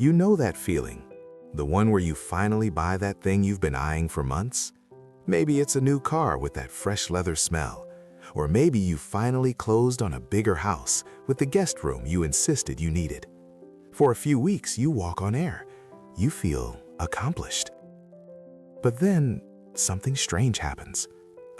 You know that feeling, the one where you finally buy that thing you've been eyeing for months? Maybe it's a new car with that fresh leather smell, or maybe you finally closed on a bigger house with the guest room you insisted you needed. For a few weeks, you walk on air. You feel accomplished. But then something strange happens.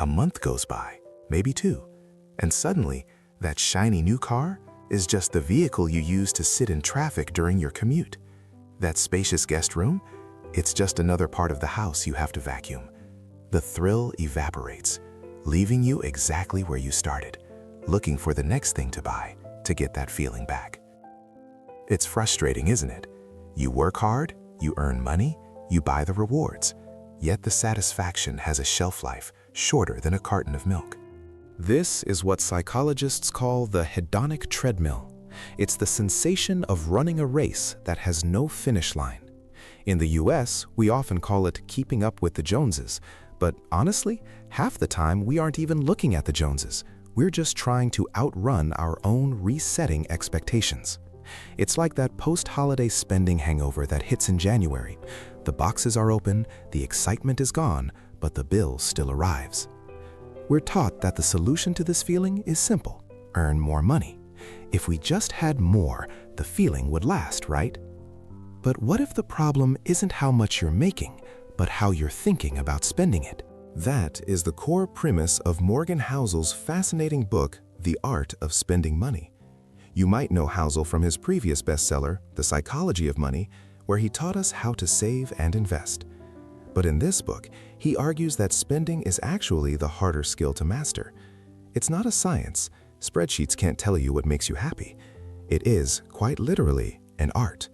A month goes by, maybe two, and suddenly that shiny new car is just the vehicle you use to sit in traffic during your commute. That spacious guest room, it's just another part of the house you have to vacuum. The thrill evaporates, leaving you exactly where you started, looking for the next thing to buy to get that feeling back. It's frustrating, isn't it? You work hard, you earn money, you buy the rewards, yet the satisfaction has a shelf life shorter than a carton of milk. This is what psychologists call the hedonic treadmill. It's the sensation of running a race that has no finish line. In the US, we often call it keeping up with the Joneses, but honestly, half the time we aren't even looking at the Joneses. We're just trying to outrun our own resetting expectations. It's like that post-holiday spending hangover that hits in January. The boxes are open, the excitement is gone, but the bill still arrives. We're taught that the solution to this feeling is simple: earn more money. If we just had more, the feeling would last, right? But what if the problem isn't how much you're making, but how you're thinking about spending it? That is the core premise of Morgan Housel's fascinating book, The Art of Spending Money. You might know Housel from his previous bestseller, The Psychology of Money, where he taught us how to save and invest. But in this book, he argues that spending is actually the harder skill to master. It's not a science. Spreadsheets can't tell you what makes you happy. It is, quite literally, an art.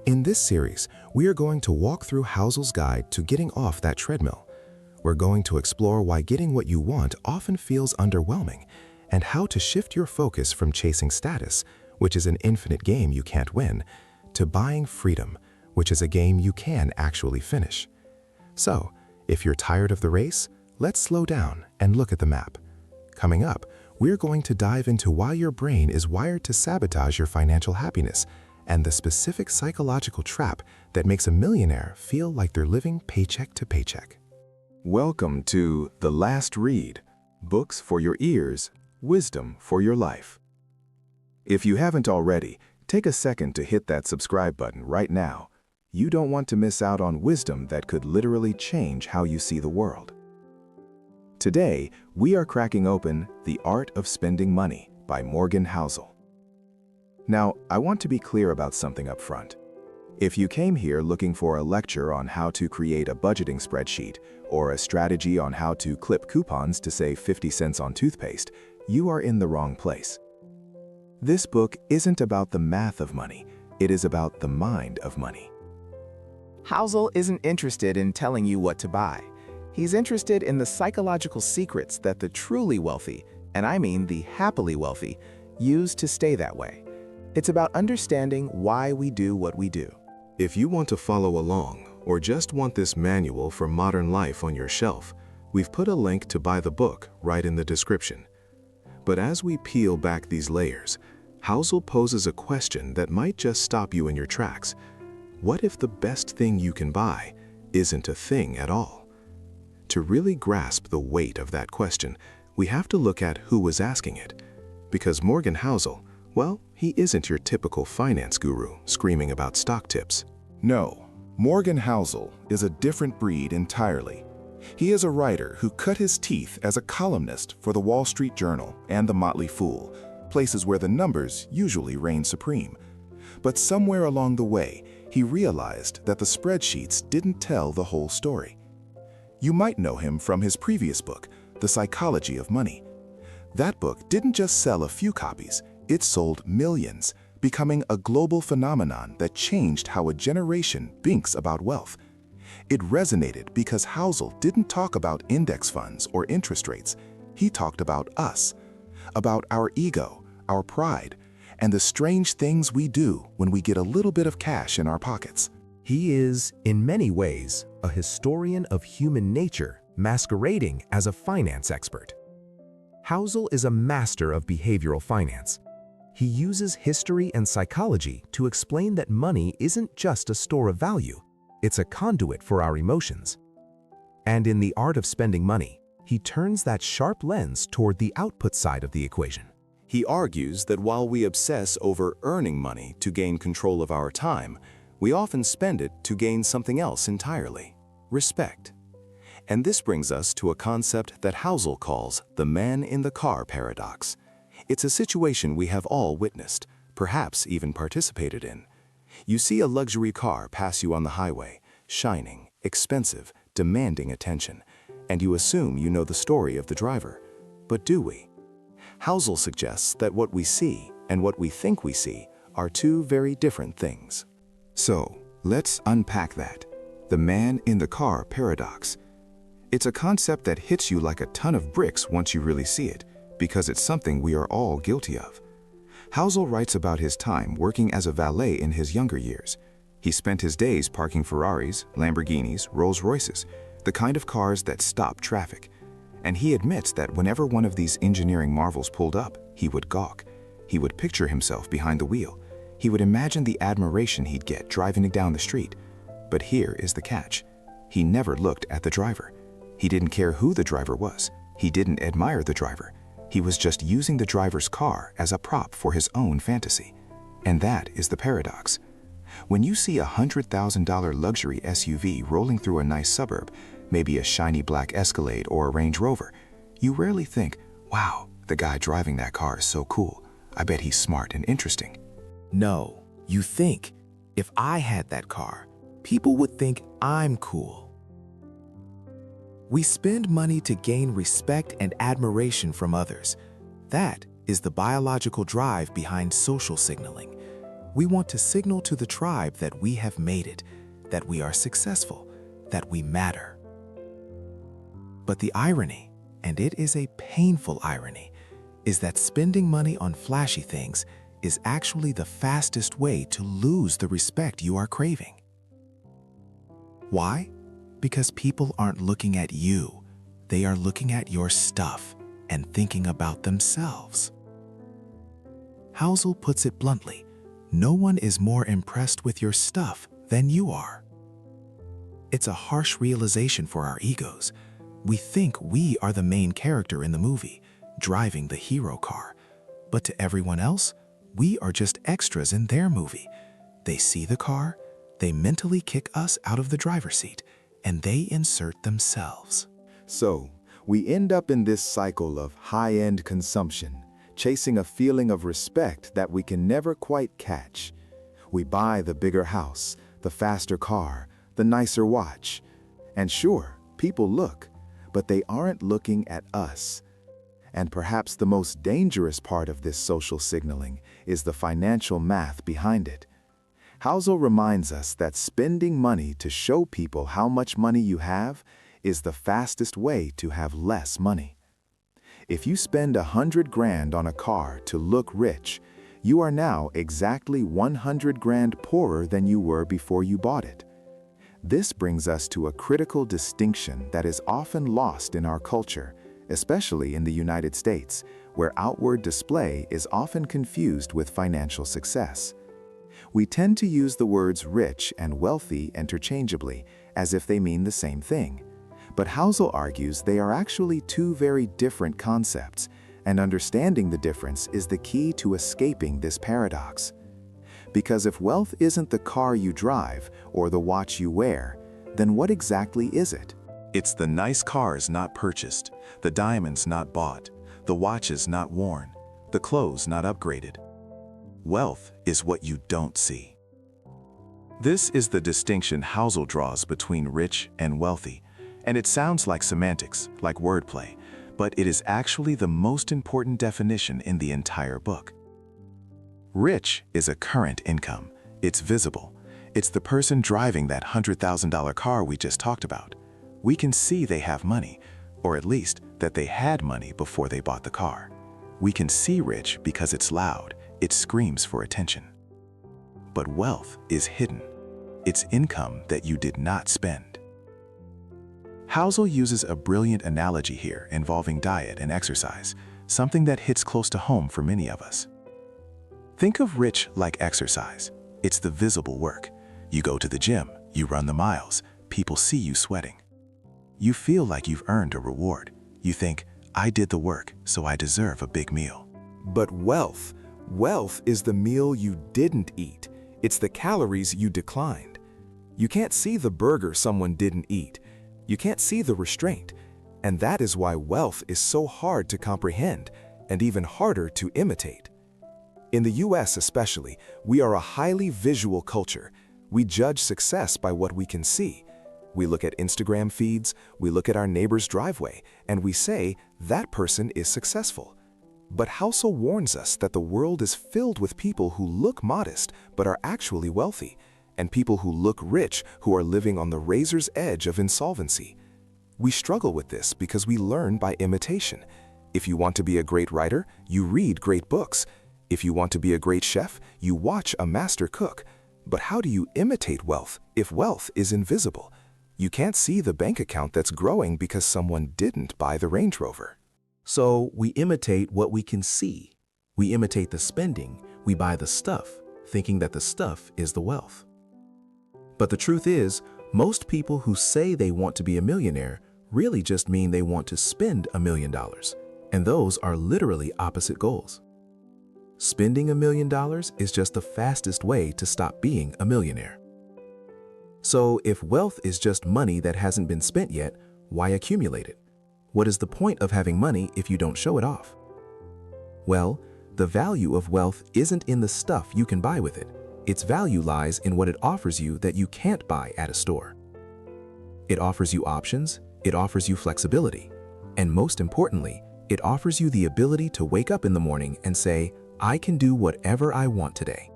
In this series, we are going to walk through Housel's guide to getting off that treadmill. We're going to explore why getting what you want often feels underwhelming, and how to shift your focus from chasing status, which is an infinite game you can't win, to buying freedom, which is a game you can actually finish. So, if you're tired of the race, let's slow down and look at the map. Coming up, we're going to dive into why your brain is wired to sabotage your financial happiness and the specific psychological trap that makes a millionaire feel like they're living paycheck to paycheck. Welcome to The Last Read, Books for Your Ears, Wisdom for Your Life. If you haven't already, take a second to hit that subscribe button right now. You don't want to miss out on wisdom that could literally change how you see the world. Today, we are cracking open The Art of Spending Money by Morgan Housel. Now, I want to be clear about something up front. If you came here looking for a lecture on how to create a budgeting spreadsheet or a strategy on how to clip coupons to save 50 cents on toothpaste, you are in the wrong place. This book isn't about the math of money, it is about the mind of money. Housel isn't interested in telling you what to buy. He's interested in the psychological secrets that the truly wealthy, and I mean the happily wealthy, use to stay that way. It's about understanding why we do what we do. If you want to follow along, or just want this manual for modern life on your shelf, we've put a link to buy the book right in the description. But as we peel back these layers, Housel poses a question that might just stop you in your tracks. What if the best thing you can buy isn't a thing at all? To really grasp the weight of that question, we have to look at who was asking it. Because Morgan Housel, well, he isn't your typical finance guru screaming about stock tips. No, Morgan Housel is a different breed entirely. He is a writer who cut his teeth as a columnist for the Wall Street Journal and the Motley Fool, places where the numbers usually reign supreme. But somewhere along the way, he realized that the spreadsheets didn't tell the whole story. You might know him from his previous book, The Psychology of Money. That book didn't just sell a few copies, it sold millions, becoming a global phenomenon that changed how a generation thinks about wealth. It resonated because Housel didn't talk about index funds or interest rates. He talked about us, about our ego, our pride, and the strange things we do when we get a little bit of cash in our pockets. He is, in many ways, a historian of human nature masquerading as a finance expert. Housel is a master of behavioral finance. He uses history and psychology to explain that money isn't just a store of value, it's a conduit for our emotions. And in The Art of Spending Money, he turns that sharp lens toward the output side of the equation. He argues that while we obsess over earning money to gain control of our time, we often spend it to gain something else entirely: respect. And this brings us to a concept that Housel calls the man in the car paradox. It's a situation we have all witnessed, perhaps even participated in. You see a luxury car pass you on the highway, shining, expensive, demanding attention, and you assume you know the story of the driver. But do we? Housel suggests that what we see and what we think we see are two very different things. So, let's unpack that. The man in the car paradox. It's a concept that hits you like a ton of bricks once you really see it, because it's something we are all guilty of. Housel writes about his time working as a valet in his younger years. He spent his days parking Ferraris, Lamborghinis, Rolls-Royces, the kind of cars that stop traffic. And he admits that whenever one of these engineering marvels pulled up, he would gawk. He would picture himself behind the wheel. He would imagine the admiration he'd get driving it down the street. But here is the catch. He never looked at the driver. He didn't care who the driver was. He didn't admire the driver. He was just using the driver's car as a prop for his own fantasy. And that is the paradox. When you see a $100,000 luxury SUV rolling through a nice suburb, maybe a shiny black Escalade or a Range Rover, you rarely think, wow, the guy driving that car is so cool. I bet he's smart and interesting. No, you think, if I had that car, people would think I'm cool. We spend money to gain respect and admiration from others. That is the biological drive behind social signaling. We want to signal to the tribe that we have made it, that we are successful, that we matter. But the irony, and it is a painful irony, is that spending money on flashy things is actually the fastest way to lose the respect you are craving. Why? Because people aren't looking at you. They are looking at your stuff and thinking about themselves. Housel puts it bluntly, no one is more impressed with your stuff than you are. It's a harsh realization for our egos. We think we are the main character in the movie, driving the hero car. But to everyone else, we are just extras in their movie. They see the car, they mentally kick us out of the driver's seat, and they insert themselves. So, we end up in this cycle of high-end consumption, chasing a feeling of respect that we can never quite catch. We buy the bigger house, the faster car, the nicer watch. And sure, people look, but they aren't looking at us. And perhaps the most dangerous part of this social signaling is the financial math behind it. Housel reminds us that spending money to show people how much money you have is the fastest way to have less money. If you spend $100,000 on a car to look rich, you are now exactly $100,000 poorer than you were before you bought it. This brings us to a critical distinction that is often lost in our culture, especially in the United States, where outward display is often confused with financial success. We tend to use the words rich and wealthy interchangeably, as if they mean the same thing. But Housel argues they are actually two very different concepts, and understanding the difference is the key to escaping this paradox. Because if wealth isn't the car you drive or the watch you wear, then what exactly is it? It's the nice cars not purchased, the diamonds not bought, the watches not worn, the clothes not upgraded. Wealth is what you don't see. This is the distinction Housel draws between rich and wealthy, and it sounds like semantics, like wordplay, but it is actually the most important definition in the entire book. Rich is a current income. It's visible. It's the person driving that $100,000 car we just talked about. We can see they have money, or at least that they had money before they bought the car. We can see rich because it's loud. It screams for attention. But wealth is hidden. It's income that you did not spend. Housel uses a brilliant analogy here involving diet and exercise, something that hits close to home for many of us. Think of rich like exercise. It's the visible work. You go to the gym, you run the miles, people see you sweating. You feel like you've earned a reward. You think, I did the work, so I deserve a big meal. But wealth is the meal you didn't eat. It's the calories you declined. You can't see the burger someone didn't eat. You can't see the restraint. And that is why wealth is so hard to comprehend and even harder to imitate. In the US especially, we are a highly visual culture. We judge success by what we can see. We look at Instagram feeds, we look at our neighbor's driveway, and we say, that person is successful. But Housel warns us that the world is filled with people who look modest but are actually wealthy, and people who look rich who are living on the razor's edge of insolvency. We struggle with this because we learn by imitation. If you want to be a great writer, you read great books. If you want to be a great chef, you watch a master cook. But how do you imitate wealth if wealth is invisible? You can't see the bank account that's growing because someone didn't buy the Range Rover. So we imitate what we can see. We imitate the spending. We buy the stuff, thinking that the stuff is the wealth. But the truth is, most people who say they want to be a millionaire really just mean they want to spend $1 million. And those are literally opposite goals. Spending $1 million is just the fastest way to stop being a millionaire. So if wealth is just money that hasn't been spent yet, why accumulate it? What is the point of having money if you don't show it off? Well, the value of wealth isn't in the stuff you can buy with it. Its value lies in what it offers you that you can't buy at a store. It offers you options, it offers you flexibility, and most importantly, it offers you the ability to wake up in the morning and say, I can do whatever I want today.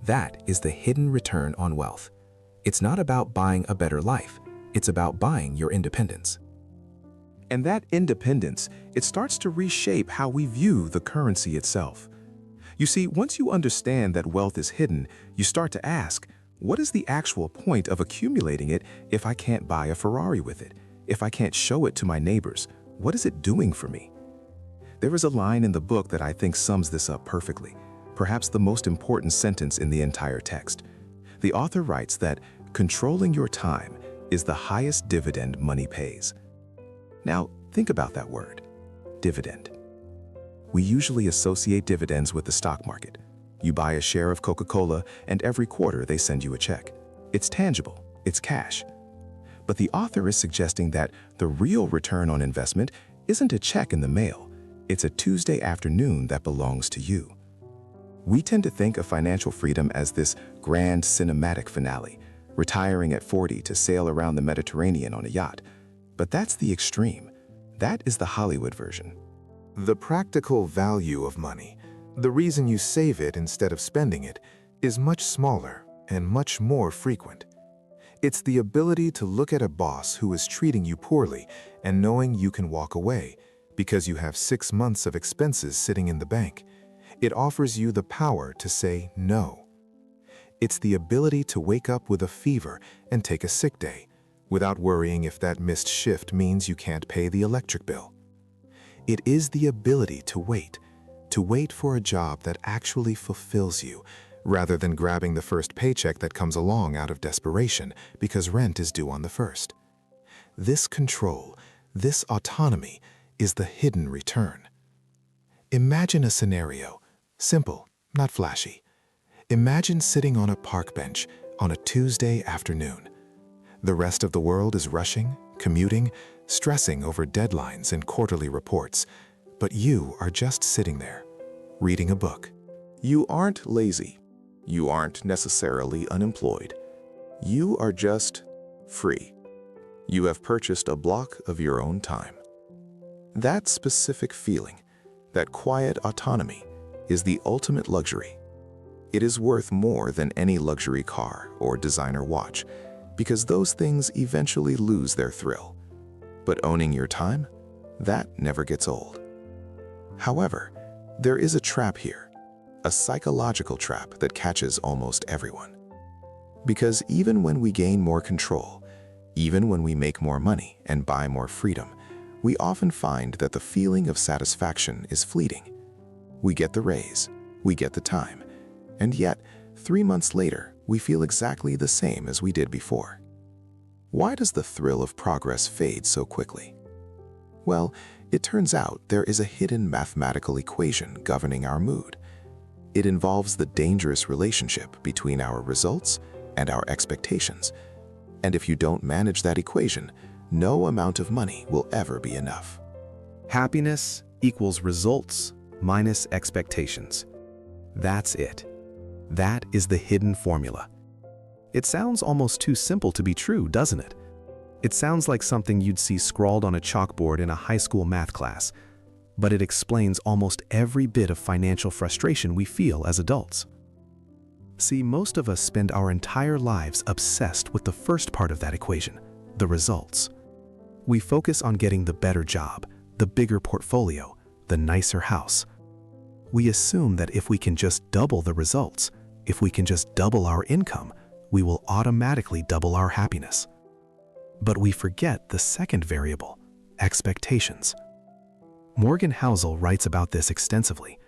That is the hidden return on wealth. It's not about buying a better life, it's about buying your independence. And that independence, it starts to reshape how we view the currency itself. You see, once you understand that wealth is hidden, you start to ask, what is the actual point of accumulating it if I can't buy a Ferrari with it? If I can't show it to my neighbors, what is it doing for me? There is a line in the book that I think sums this up perfectly, perhaps the most important sentence in the entire text. The author writes that controlling your time is the highest dividend money pays. Now, think about that word, dividend. We usually associate dividends with the stock market. You buy a share of Coca-Cola, and every quarter they send you a check. It's tangible, it's cash. But the author is suggesting that the real return on investment isn't a check in the mail. It's a Tuesday afternoon that belongs to you. We tend to think of financial freedom as this grand cinematic finale, retiring at 40 to sail around the Mediterranean on a yacht. But that's the extreme. That is the Hollywood version. The practical value of money, the reason you save it instead of spending it, is much smaller and much more frequent. It's the ability to look at a boss who is treating you poorly and knowing you can walk away because you have 6 months of expenses sitting in the bank. It offers you the power to say no. It's the ability to wake up with a fever and take a sick day without worrying if that missed shift means you can't pay the electric bill. It is the ability to wait for a job that actually fulfills you, rather than grabbing the first paycheck that comes along out of desperation because rent is due on the 1st. This control, this autonomy, is the hidden return. Imagine a scenario, simple, not flashy. Imagine sitting on a park bench on a Tuesday afternoon. The rest of the world is rushing, commuting, stressing over deadlines and quarterly reports, but you are just sitting there, reading a book. You aren't lazy. You aren't necessarily unemployed. You are just free. You have purchased a block of your own time. That specific feeling, that quiet autonomy, is the ultimate luxury. It is worth more than any luxury car or designer watch, because those things eventually lose their thrill. But owning your time, that never gets old. However, there is a trap here, a psychological trap that catches almost everyone. Because even when we gain more control, even when we make more money and buy more freedom, we often find that the feeling of satisfaction is fleeting. We get the raise, We get the time. And yet, 3 months later, we feel exactly the same as we did before. Why does the thrill of progress fade so quickly? Well, it turns out there is a hidden mathematical equation governing our mood. It involves the dangerous relationship between our results and our expectations. And if you don't manage that equation, no amount of money will ever be enough. Happiness equals results minus expectations. That's it. That is the hidden formula. It sounds almost too simple to be true, doesn't it? It sounds like something you'd see scrawled on a chalkboard in a high school math class, but it explains almost every bit of financial frustration we feel as adults. See, most of us spend our entire lives obsessed with the first part of that equation, the results. We focus on getting the better job, the bigger portfolio, the nicer house. We assume that if we can just double the results, if we can just double our income, we will automatically double our happiness. But we forget the second variable, expectations. Morgan Housel writes about this extensively.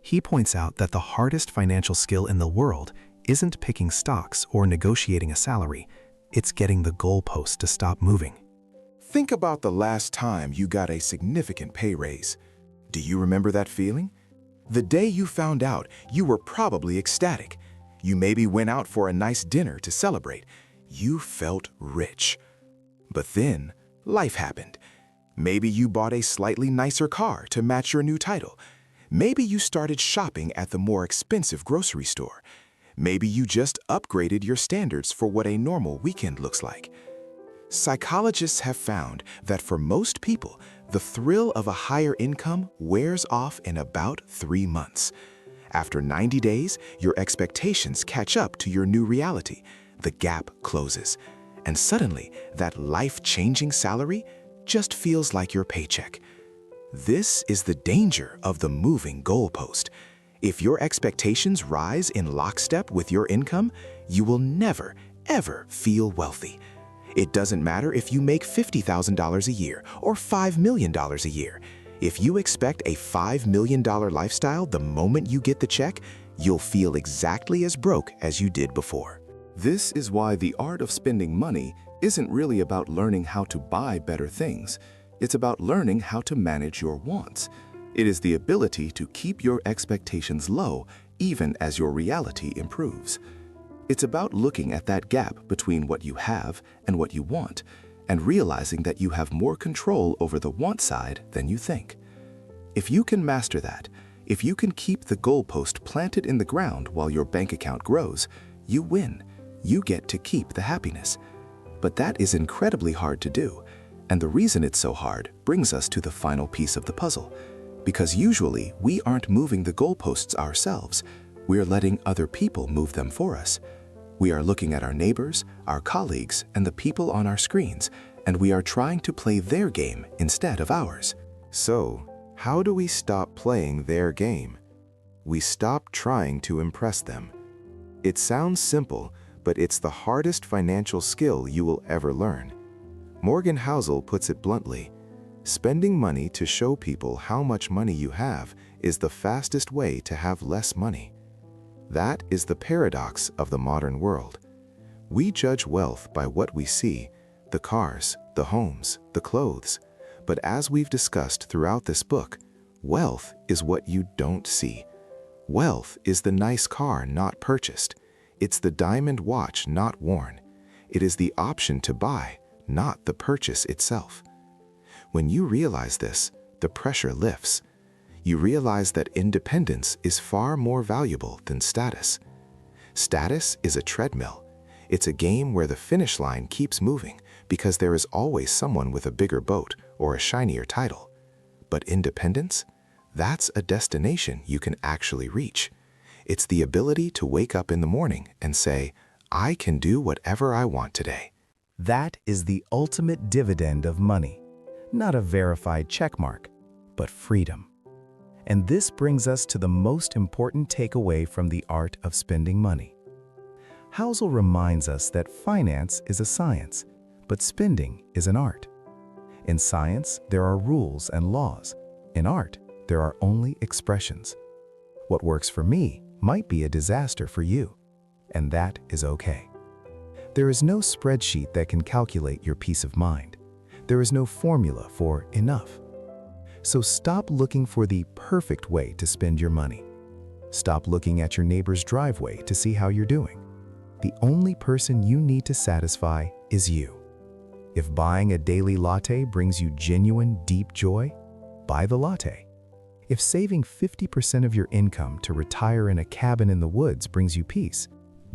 He points out that the hardest financial skill in the world isn't picking stocks or negotiating a salary, it's getting the goalpost to stop moving. Think about the last time you got a significant pay raise. Do you remember that feeling? The day you found out, you were probably ecstatic. You maybe went out for a nice dinner to celebrate. You felt rich. But then, life happened. Maybe you bought a slightly nicer car to match your new title. Maybe you started shopping at the more expensive grocery store. Maybe you just upgraded your standards for what a normal weekend looks like. Psychologists have found that for most people, the thrill of a higher income wears off in about 3 months. After 90 days, your expectations catch up to your new reality. The gap closes. And suddenly, that life-changing salary just feels like your paycheck. This is the danger of the moving goalpost. If your expectations rise in lockstep with your income, you will never, ever feel wealthy. It doesn't matter if you make $50,000 a year or $5 million a year. If you expect a $5 million lifestyle the moment you get the check, you'll feel exactly as broke as you did before. This is why the art of spending money isn't really about learning how to buy better things. It's about learning how to manage your wants. It is the ability to keep your expectations low even as your reality improves. It's about looking at that gap between what you have and what you want, and realizing that you have more control over the want side than you think. If you can master that, if you can keep the goalpost planted in the ground while your bank account grows, you win. You get to keep the happiness. But that is incredibly hard to do, and the reason it's so hard brings us to the final piece of the puzzle. Because usually we aren't moving the goalposts ourselves, we're letting other people move them for us. We are looking at our neighbors, our colleagues, and the people on our screens, and we are trying to play their game instead of ours. So, how do we stop playing their game? We stop trying to impress them. It sounds simple, but it's the hardest financial skill you will ever learn. Morgan Housel puts it bluntly: spending money to show people how much money you have is the fastest way to have less money. That is the paradox of the modern world. We judge wealth by what we see, the cars, the homes, the clothes. But as we've discussed throughout this book, wealth is what you don't see. Wealth is the nice car not purchased. It's the diamond watch not worn. It is the option to buy, not the purchase itself. When you realize this, the pressure lifts. You realize that independence is far more valuable than status. Status is a treadmill. It's a game where the finish line keeps moving because there is always someone with a bigger boat or a shinier title. But independence? That's a destination you can actually reach. It's the ability to wake up in the morning and say, I can do whatever I want today. That is the ultimate dividend of money. Not a verified checkmark, but freedom. And this brings us to the most important takeaway from the art of spending money. Housel reminds us that finance is a science, but spending is an art. In science, there are rules and laws. In art, there are only expressions. What works for me might be a disaster for you, and that is okay. There is no spreadsheet that can calculate your peace of mind. There is no formula for enough. So stop looking for the perfect way to spend your money. Stop looking at your neighbor's driveway to see how you're doing. The only person you need to satisfy is you. If buying a daily latte brings you genuine, deep joy, buy the latte. If saving 50% of your income to retire in a cabin in the woods brings you peace,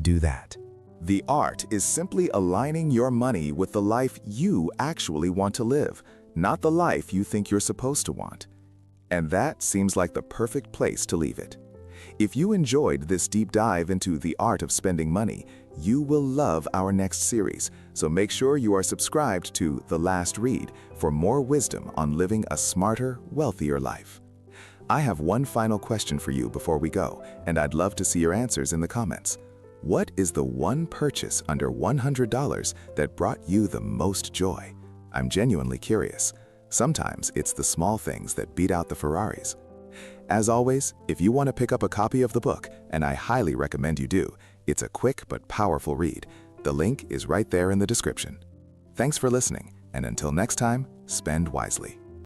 do that. The art is simply aligning your money with the life you actually want to live, not the life you think you're supposed to want. And that seems like the perfect place to leave it. If you enjoyed this deep dive into the art of spending money, you will love our next series, so make sure you are subscribed to The Last Read for more wisdom on living a smarter, wealthier life. I have one final question for you before we go, and I'd love to see your answers in the comments. What is the one purchase under $100 that brought you the most joy? I'm genuinely curious. Sometimes it's the small things that beat out the Ferraris. As always, if you want to pick up a copy of the book, and I highly recommend you do, it's a quick but powerful read. The link is right there in the description. Thanks for listening, and until next time, spend wisely.